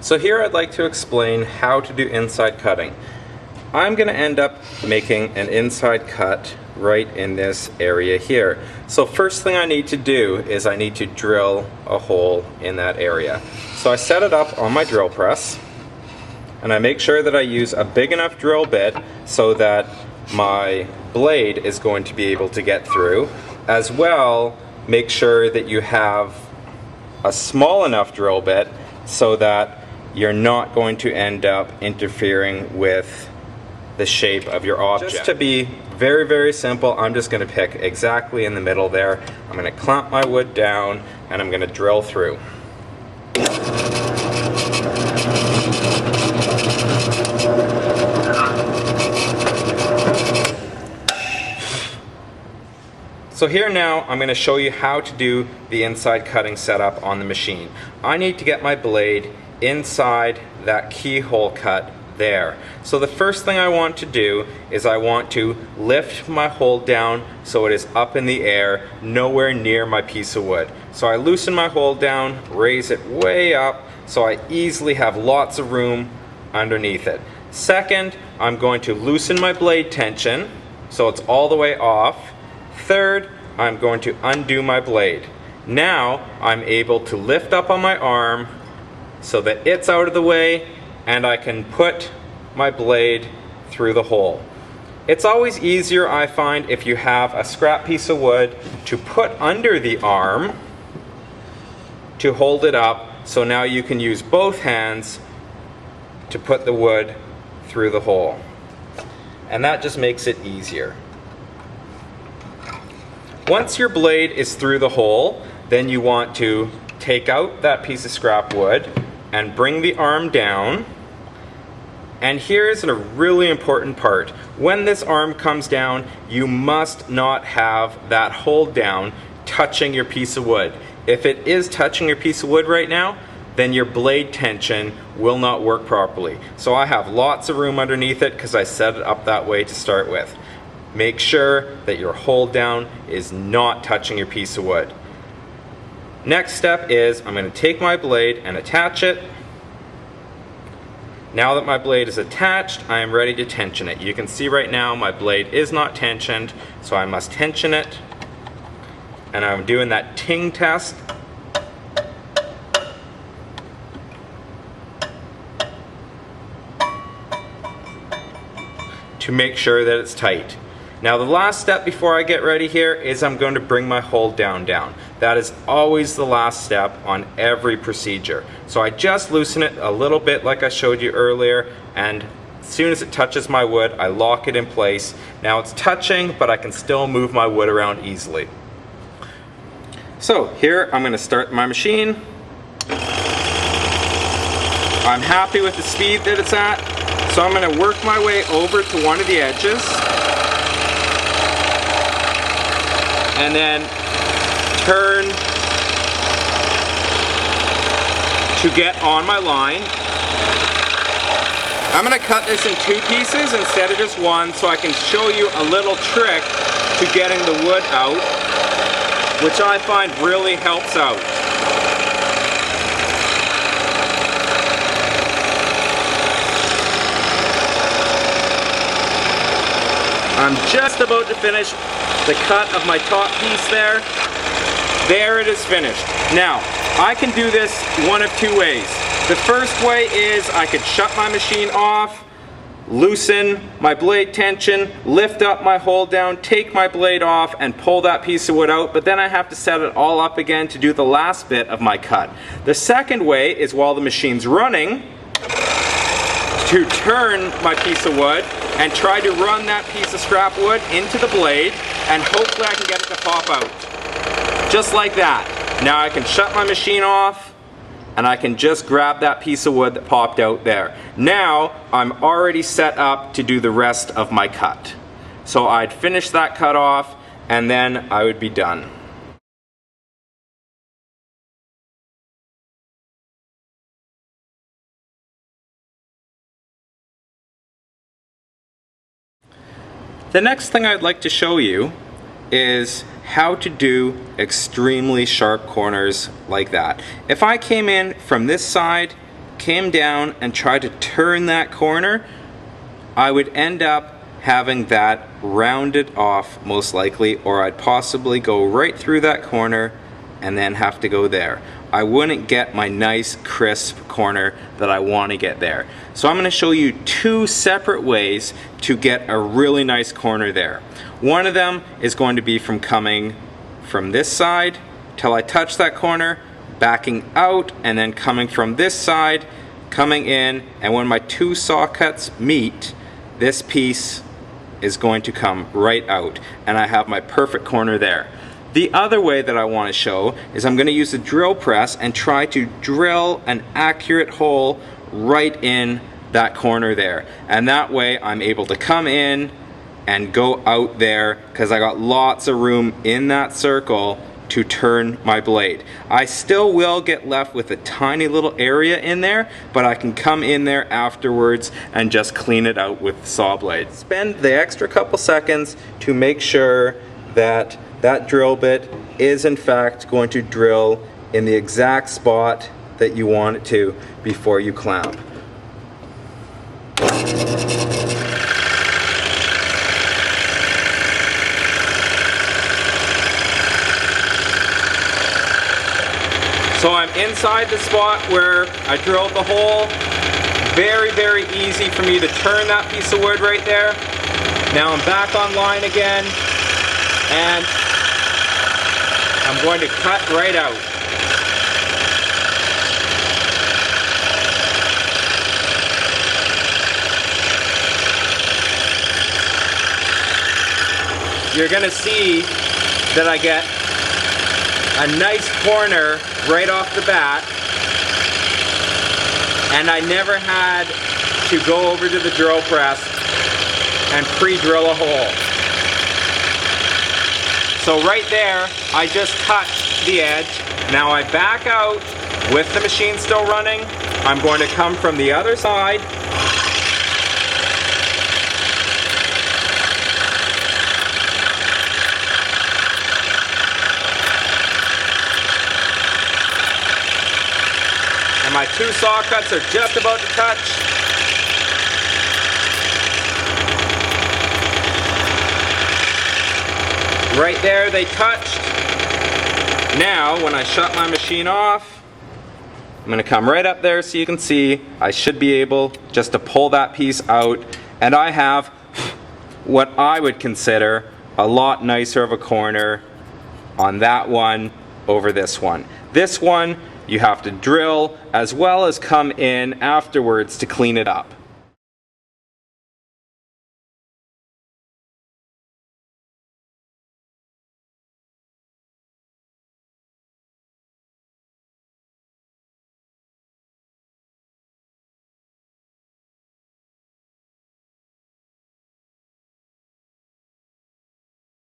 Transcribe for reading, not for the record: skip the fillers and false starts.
So here I'd like to explain how to do inside cutting. I'm going to end up making an inside cut right in this area here. So first thing I need to do is I need to drill a hole in that area. So I set it up on my drill press and I make sure that I use a big enough drill bit so that my blade is going to be able to get through. As well, make sure that you have a small enough drill bit so that you're not going to end up interfering with the shape of your object. Just to be very simple, I'm just going to pick exactly in the middle there. I'm going to clamp my wood down and I'm going to drill through. So here now I'm going to show you how to do the inside cutting setup on the machine. I need to get my blade inside that keyhole cut there. So the first thing I want to do is I want to lift my hole down so it is up in the air, nowhere near my piece of wood. So I loosen my hole down, raise it way up so I easily have lots of room underneath it. Second, I'm going to loosen my blade tension so it's all the way off. Third, I'm going to undo my blade. Now I'm able to lift up on my arm so that it's out of the way and I can put my blade through the hole. It's always easier, I find, if you have a scrap piece of wood to put under the arm to hold it up, so now you can use both hands to put the wood through the hole. And that just makes it easier. Once your blade is through the hole, then you want to take out that piece of scrap wood and bring the arm down. And here's a really important part. When this arm comes down, you must not have that hold down touching your piece of wood. If it is touching your piece of wood right now, then your blade tension will not work properly. So I have lots of room underneath it because I set it up that way to start with. Make sure that your hold down is not touching your piece of wood. Next step is I'm going to take my blade and attach it. Now that my blade is attached, I am ready to tension it. You can see right now my blade is not tensioned, so I must tension it. And I'm doing that ting test. To make sure that it's tight. Now the last step before I get ready here is I'm going to bring my hold down. That is always the last step on every procedure. So I just loosen it a little bit like I showed you earlier, and as soon as it touches my wood, I lock it in place. Now it's touching, but I can still move my wood around easily. So here I'm going to start my machine. I'm happy with the speed that it's at, so I'm going to work my way over to one of the edges. And then turn to get on my line. I'm going to cut this in two pieces instead of just one so I can show you a little trick to getting the wood out, which I find really helps out. I'm just about to finish the cut of my top piece there. There it is finished. Now, I can do this one of two ways. The first way is I could shut my machine off, loosen my blade tension, lift up my hold down, take my blade off, and pull that piece of wood out, but then I have to set it all up again to do the last bit of my cut. The second way is while the machine's running, to turn my piece of wood and try to run that piece of scrap wood into the blade, and hopefully I can get it to pop out. Just like that. Now I can shut my machine off and I can just grab that piece of wood that popped out there. Now I'm already set up to do the rest of my cut. So I'd finish that cut off and then I would be done. The next thing I'd like to show you is how to do extremely sharp corners like that. If I came in from this side came down and tried to turn that corner, I would end up having that rounded off most likely, or I'd possibly go right through that corner and then have to go there. I wouldn't get my nice crisp corner that I want to get there. So I'm going to show you two separate ways to get a really nice corner there. One of them is going to be from coming from this side till I touch that corner, backing out, and then coming from this side, coming in, and when my two saw cuts meet, this piece is going to come right out, and I have my perfect corner there. The other way that I want to show is I'm going to use the drill press and try to drill an accurate hole right in that corner there, and that way I'm able to come in and go out there because I got lots of room in that circle to turn my blade. I still will get left with a tiny little area in there, but I can come in there afterwards and just clean it out with the saw blade. Spend the extra couple seconds to make sure that that drill bit is in fact going to drill in the exact spot that you want it to before you clamp. So I'm inside the spot where I drilled the hole. Very, very easy for me to turn that piece of wood right there. Now I'm back online again, and I'm going to cut right out. You're going to see that I get a nice corner right off the bat, and I never had to go over to the drill press and pre-drill a hole. So right there, I just cut the edge. Now I back out with the machine still running. I'm going to come from the other side. And my two saw cuts are just about to touch. Right there they touched. Now when I shut my machine off, I'm going to come right up there so you can see I should be able just to pull that piece out, and I have what I would consider a lot nicer of a corner on that one over this one. This one you have to drill as well as come in afterwards to clean it up.